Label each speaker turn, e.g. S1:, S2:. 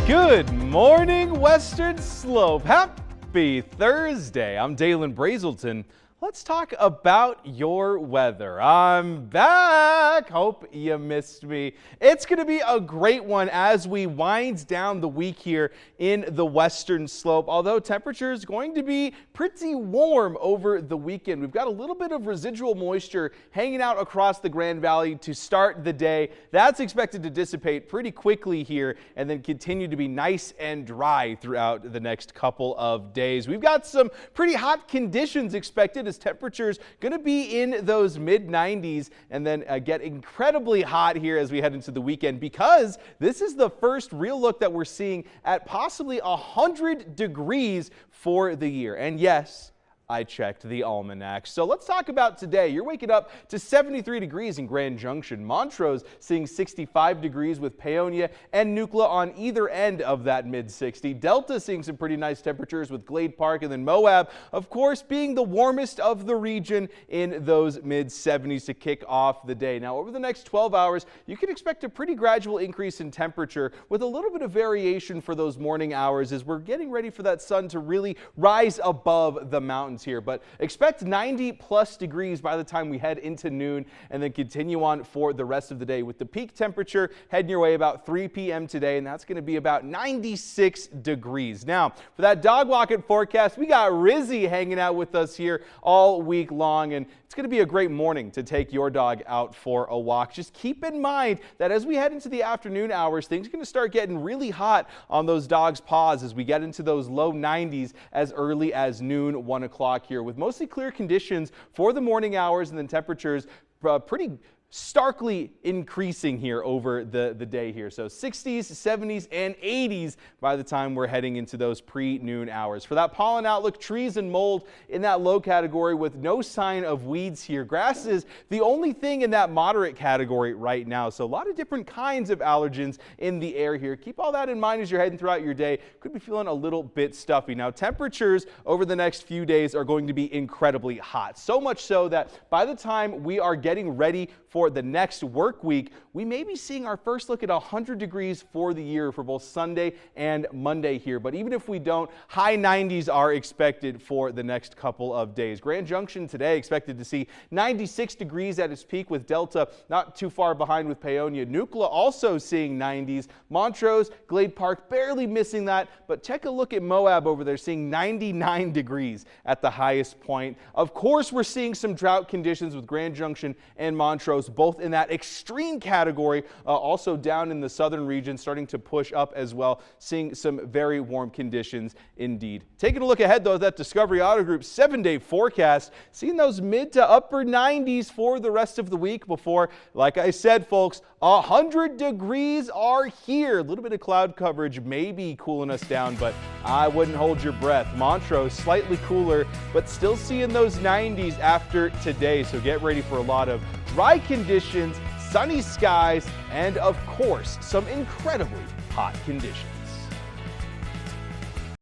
S1: Good morning, Western Slope. Happy Thursday. I'm Dalen Brazelton. Let's talk about your weather. I'm back. Hope you missed me. It's going to be a great one as we wind down the week here in the Western Slope, although temperature is going to be pretty warm over the weekend. We've got a little bit of residual moisture hanging out across the Grand Valley to start the day. That's expected to dissipate pretty quickly here and then continue to be nice and dry throughout the next couple of days. We've got some pretty hot conditions expected as temperatures going to be in those mid-90s and then get incredibly hot here as we head into the weekend, because this is the first real look that we're seeing at possibly 100 degrees for the year. And yes, I checked the almanac. So let's talk about today. You're waking up to 73 degrees in Grand Junction. Montrose seeing 65 degrees with Paonia and Nucla on either end of that mid-60. Delta seeing some pretty nice temperatures with Glade Park, and then Moab, of course, being the warmest of the region in those mid-70s to kick off the day. Now, over the next 12 hours, you can expect a pretty gradual increase in temperature with a little bit of variation for those morning hours as we're getting ready for that sun to really rise above the mountains here, but expect 90 plus degrees by the time we head into noon and then continue on for the rest of the day, with the peak temperature heading your way about 3 p.m. today, and that's going to be about 96 degrees. Now, for that dog walking forecast, we got Rizzy hanging out with us here all week long, and it's going to be a great morning to take your dog out for a walk. Just keep in mind that as we head into the afternoon hours, things are going to start getting really hot on those dogs' paws as we get into those low 90s as early as noon, 1 o'clock here, with mostly clear conditions for the morning hours and then temperatures pretty starkly increasing here over the day here. So 60s, 70s, and 80s by the time we're heading into those pre-noon hours. For that pollen outlook, trees and mold in that low category with no sign of weeds here. Grass is the only thing in that moderate category right now. So a lot of different kinds of allergens in the air here. Keep all that in mind as you're heading throughout your day. Could be feeling a little bit stuffy. Now, temperatures over the next few days are going to be incredibly hot. So much so that by the time we are getting ready for the next work week, we may be seeing our first look at 100 degrees for the year for both Sunday and Monday here. But even if we don't, high 90s are expected for the next couple of days. Grand Junction today expected to see 96 degrees at its peak, with Delta not too far behind with Paonia. Nucla also seeing 90s. Montrose, Glade Park barely missing that, but take a look at Moab over there seeing 99 degrees at the highest point. Of course, we're seeing some drought conditions with Grand Junction and Montrose, both in that extreme category, also down in the southern region, starting to push up as well, seeing some very warm conditions indeed. Taking a look ahead, though, at that Discovery Auto Group 7-day forecast, seeing those mid to upper 90s for the rest of the week before, like I said, folks, 100 degrees are here. A little bit of cloud coverage may be cooling us down, but I wouldn't hold your breath. Montrose slightly cooler, but still seeing those 90s after today, so get ready for a lot of dry conditions, sunny skies, and of course, some incredibly hot conditions.